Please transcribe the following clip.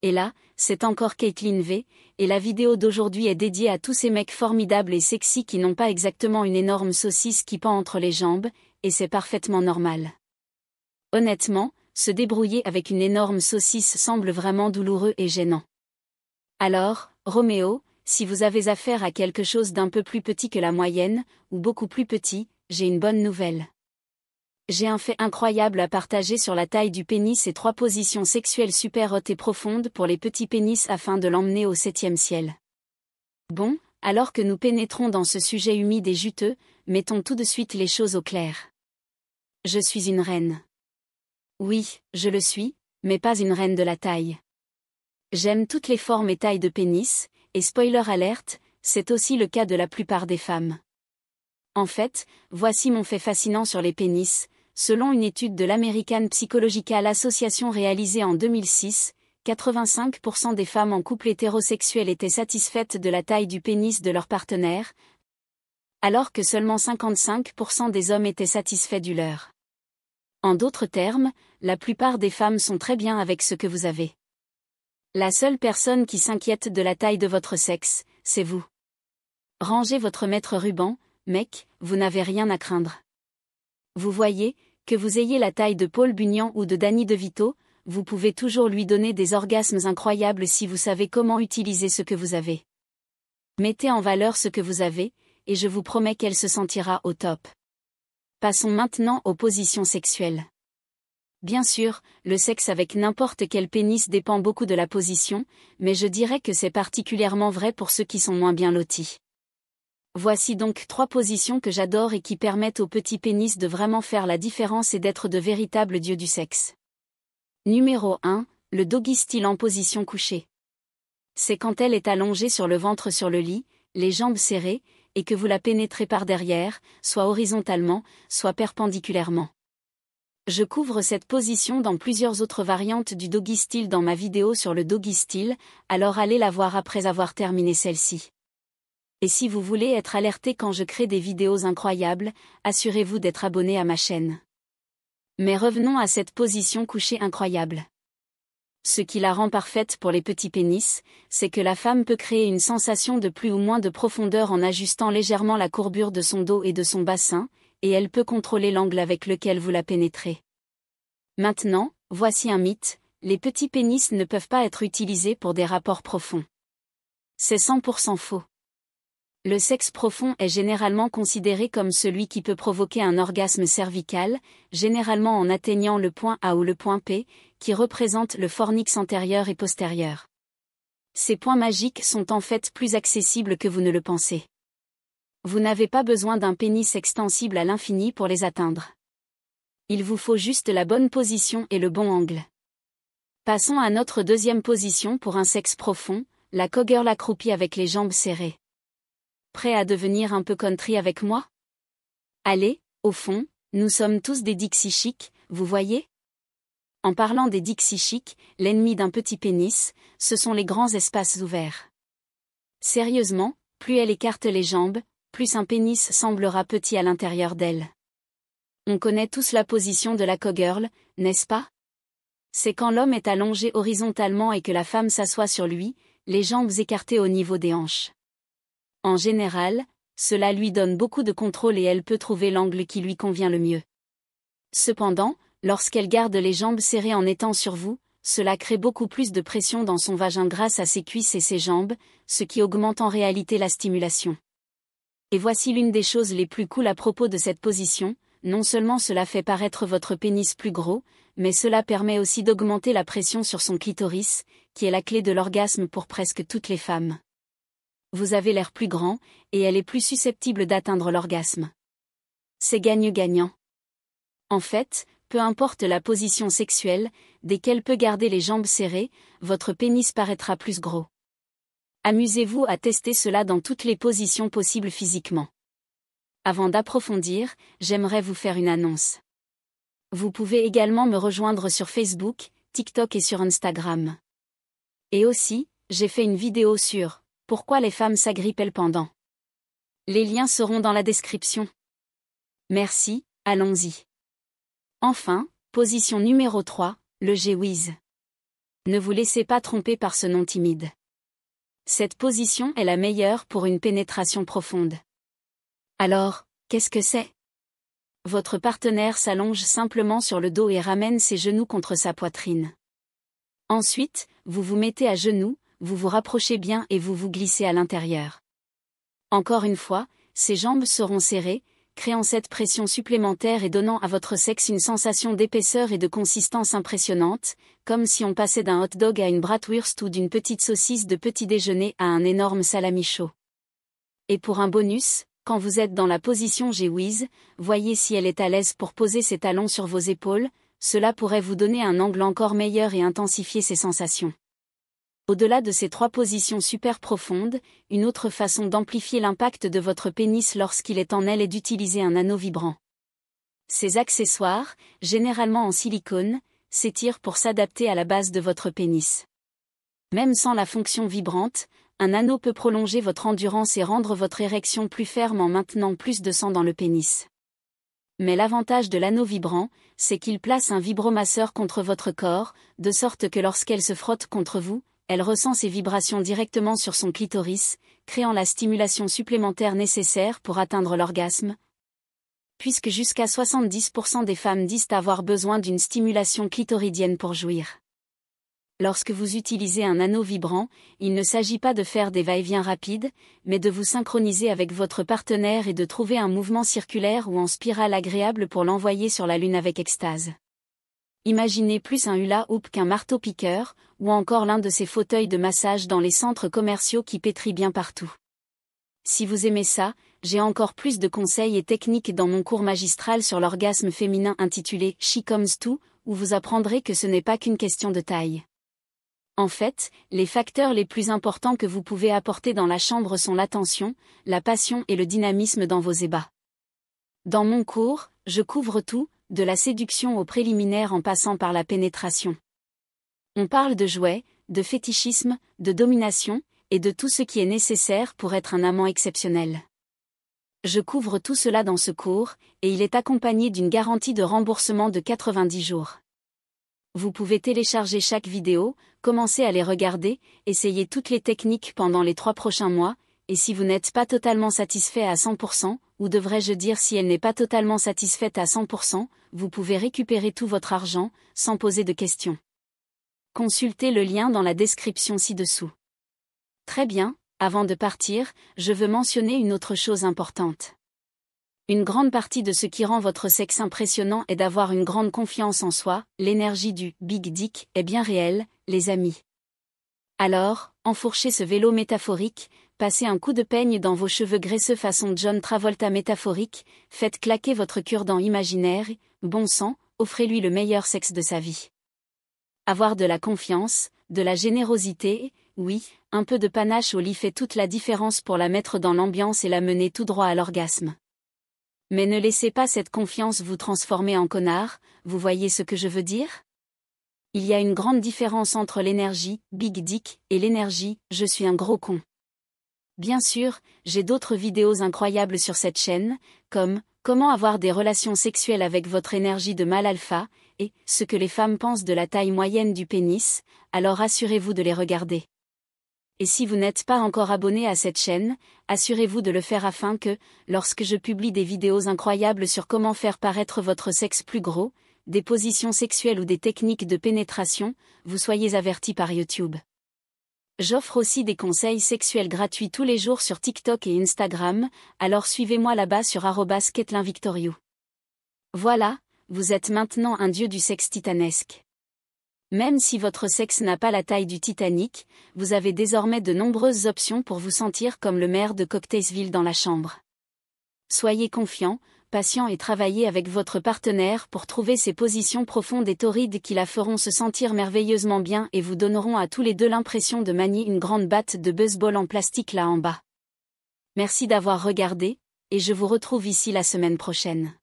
Et là, c'est encore Caitlin V, et la vidéo d'aujourd'hui est dédiée à tous ces mecs formidables et sexy qui n'ont pas exactement une énorme saucisse qui pend entre les jambes, et c'est parfaitement normal. Honnêtement, se débrouiller avec une énorme saucisse semble vraiment douloureux et gênant. Alors, Roméo, si vous avez affaire à quelque chose d'un peu plus petit que la moyenne, ou beaucoup plus petit, j'ai une bonne nouvelle. J'ai un fait incroyable à partager sur la taille du pénis et 3 positions sexuelles super hautes et profondes pour les petits pénis afin de l'emmener au 7e ciel. Bon, alors que nous pénétrons dans ce sujet humide et juteux, mettons tout de suite les choses au clair. Je suis une reine. Oui, je le suis, mais pas une reine de la taille. J'aime toutes les formes et tailles de pénis, et spoiler alerte, c'est aussi le cas de la plupart des femmes. En fait, voici mon fait fascinant sur les pénis. Selon une étude de l'American Psychological Association réalisée en 2006, 85% des femmes en couple hétérosexuel étaient satisfaites de la taille du pénis de leur partenaire, alors que seulement 55% des hommes étaient satisfaits du leur. En d'autres termes, la plupart des femmes sont très bien avec ce que vous avez. La seule personne qui s'inquiète de la taille de votre sexe, c'est vous. Rangez votre mètre ruban, mec, vous n'avez rien à craindre. Vous voyez, que vous ayez la taille de Paul Bunyan ou de Danny DeVito, vous pouvez toujours lui donner des orgasmes incroyables si vous savez comment utiliser ce que vous avez. Mettez en valeur ce que vous avez, et je vous promets qu'elle se sentira au top. Passons maintenant aux positions sexuelles. Bien sûr, le sexe avec n'importe quel pénis dépend beaucoup de la position, mais je dirais que c'est particulièrement vrai pour ceux qui sont moins bien lotis. Voici donc 3 positions que j'adore et qui permettent au petit pénis de vraiment faire la différence et d'être de véritables dieux du sexe. Numéro 1, le doggy style en position couchée. C'est quand elle est allongée sur le ventre sur le lit, les jambes serrées, et que vous la pénétrez par derrière, soit horizontalement, soit perpendiculairement. Je couvre cette position dans plusieurs autres variantes du doggy style dans ma vidéo sur le doggy style, alors allez la voir après avoir terminé celle-ci. Et si vous voulez être alerté quand je crée des vidéos incroyables, assurez-vous d'être abonné à ma chaîne. Mais revenons à cette position couchée incroyable. Ce qui la rend parfaite pour les petits pénis, c'est que la femme peut créer une sensation de plus ou moins de profondeur en ajustant légèrement la courbure de son dos et de son bassin, et elle peut contrôler l'angle avec lequel vous la pénétrez. Maintenant, voici un mythe, les petits pénis ne peuvent pas être utilisés pour des rapports profonds. C'est 100% faux. Le sexe profond est généralement considéré comme celui qui peut provoquer un orgasme cervical, généralement en atteignant le point A ou le point P, qui représente le fornix antérieur et postérieur. Ces points magiques sont en fait plus accessibles que vous ne le pensez. Vous n'avez pas besoin d'un pénis extensible à l'infini pour les atteindre. Il vous faut juste la bonne position et le bon angle. Passons à notre deuxième position pour un sexe profond, la cowgirl accroupie avec les jambes serrées. Prêt à devenir un peu country avec moi? Allez, au fond, nous sommes tous des Dixie chics, vous voyez? En parlant des Dixie chics, l'ennemi d'un petit pénis, ce sont les grands espaces ouverts. Sérieusement, plus elle écarte les jambes, plus un pénis semblera petit à l'intérieur d'elle. On connaît tous la position de la cowgirl, n'est-ce pas? C'est quand l'homme est allongé horizontalement et que la femme s'assoit sur lui, les jambes écartées au niveau des hanches. En général, cela lui donne beaucoup de contrôle et elle peut trouver l'angle qui lui convient le mieux. Cependant, lorsqu'elle garde les jambes serrées en étant sur vous, cela crée beaucoup plus de pression dans son vagin grâce à ses cuisses et ses jambes, ce qui augmente en réalité la stimulation. Et voici l'une des choses les plus cool à propos de cette position, non seulement cela fait paraître votre pénis plus gros, mais cela permet aussi d'augmenter la pression sur son clitoris, qui est la clé de l'orgasme pour presque toutes les femmes. Vous avez l'air plus grand, et elle est plus susceptible d'atteindre l'orgasme. C'est gagnant-gagnant. En fait, peu importe la position sexuelle, dès qu'elle peut garder les jambes serrées, votre pénis paraîtra plus gros. Amusez-vous à tester cela dans toutes les positions possibles physiquement. Avant d'approfondir, j'aimerais vous faire une annonce. Vous pouvez également me rejoindre sur Facebook, TikTok et sur Instagram. Et aussi, j'ai fait une vidéo sur « Pourquoi les femmes s'agrippent pendant ?» Les liens seront dans la description. Merci, allons-y. Enfin, position numéro 3, le G-Wiz. Ne vous laissez pas tromper par ce nom timide. Cette position est la meilleure pour une pénétration profonde. Alors, qu'est-ce que c'est? Votre partenaire s'allonge simplement sur le dos et ramène ses genoux contre sa poitrine. Ensuite, vous vous mettez à genoux, vous vous rapprochez bien et vous vous glissez à l'intérieur. Encore une fois, ses jambes seront serrées, créant cette pression supplémentaire et donnant à votre sexe une sensation d'épaisseur et de consistance impressionnante, comme si on passait d'un hot dog à une bratwurst ou d'une petite saucisse de petit déjeuner à un énorme salami chaud. Et pour un bonus, quand vous êtes dans la position G-Wiz, voyez si elle est à l'aise pour poser ses talons sur vos épaules, cela pourrait vous donner un angle encore meilleur et intensifier ces sensations. Au-delà de ces 3 positions super profondes, une autre façon d'amplifier l'impact de votre pénis lorsqu'il est en aile est d'utiliser un anneau vibrant. Ces accessoires, généralement en silicone, s'étirent pour s'adapter à la base de votre pénis. Même sans la fonction vibrante, un anneau peut prolonger votre endurance et rendre votre érection plus ferme en maintenant plus de sang dans le pénis. Mais l'avantage de l'anneau vibrant, c'est qu'il place un vibromasseur contre votre corps, de sorte que lorsqu'elle se frotte contre vous, elle ressent ces vibrations directement sur son clitoris, créant la stimulation supplémentaire nécessaire pour atteindre l'orgasme. Puisque jusqu'à 70% des femmes disent avoir besoin d'une stimulation clitoridienne pour jouir. Lorsque vous utilisez un anneau vibrant, il ne s'agit pas de faire des va-et-vient rapides, mais de vous synchroniser avec votre partenaire et de trouver un mouvement circulaire ou en spirale agréable pour l'envoyer sur la lune avec extase. Imaginez plus un hula-hoop qu'un marteau-piqueur, ou encore l'un de ces fauteuils de massage dans les centres commerciaux qui pétrient bien partout. Si vous aimez ça, j'ai encore plus de conseils et techniques dans mon cours magistral sur l'orgasme féminin intitulé « She Comes To », où vous apprendrez que ce n'est pas qu'une question de taille. En fait, les facteurs les plus importants que vous pouvez apporter dans la chambre sont l'attention, la passion et le dynamisme dans vos ébats. Dans mon cours, je couvre tout, de la séduction au préliminaire en passant par la pénétration. On parle de jouets, de fétichisme, de domination, et de tout ce qui est nécessaire pour être un amant exceptionnel. Je couvre tout cela dans ce cours, et il est accompagné d'une garantie de remboursement de 90 jours. Vous pouvez télécharger chaque vidéo, commencer à les regarder, essayer toutes les techniques pendant les 3 prochains mois, et si vous n'êtes pas totalement satisfait à 100%, ou devrais-je dire si elle n'est pas totalement satisfaite à 100%, vous pouvez récupérer tout votre argent, sans poser de questions. Consultez le lien dans la description ci-dessous. Très bien, avant de partir, je veux mentionner une autre chose importante. Une grande partie de ce qui rend votre sexe impressionnant est d'avoir une grande confiance en soi, l'énergie du « Big Dick » est bien réelle, les amis. Alors, enfourchez ce vélo métaphorique, passez un coup de peigne dans vos cheveux graisseux façon John Travolta métaphorique, faites claquer votre cure-dent imaginaire, bon sang, offrez-lui le meilleur sexe de sa vie. Avoir de la confiance, de la générosité, oui, un peu de panache au lit fait toute la différence pour la mettre dans l'ambiance et la mener tout droit à l'orgasme. Mais ne laissez pas cette confiance vous transformer en connard, vous voyez ce que je veux dire? Il y a une grande différence entre l'énergie, Big Dick, et l'énergie, je suis un gros con. Bien sûr, j'ai d'autres vidéos incroyables sur cette chaîne, comme comment avoir des relations sexuelles avec votre énergie de mâle alpha, et ce que les femmes pensent de la taille moyenne du pénis, alors assurez-vous de les regarder. Et si vous n'êtes pas encore abonné à cette chaîne, assurez-vous de le faire afin que, lorsque je publie des vidéos incroyables sur comment faire paraître votre sexe plus gros, des positions sexuelles ou des techniques de pénétration, vous soyez avertis par YouTube. J'offre aussi des conseils sexuels gratuits tous les jours sur TikTok et Instagram, alors suivez-moi là-bas sur @KathlinVictoriou. Voilà, vous êtes maintenant un dieu du sexe titanesque. Même si votre sexe n'a pas la taille du Titanic, vous avez désormais de nombreuses options pour vous sentir comme le maire de Cocktailsville dans la chambre. Soyez confiant, patient et travaillez avec votre partenaire pour trouver ces positions profondes et torrides qui la feront se sentir merveilleusement bien et vous donneront à tous les deux l'impression de manier une grande batte de baseball en plastique là en bas. Merci d'avoir regardé, et je vous retrouve ici la semaine prochaine.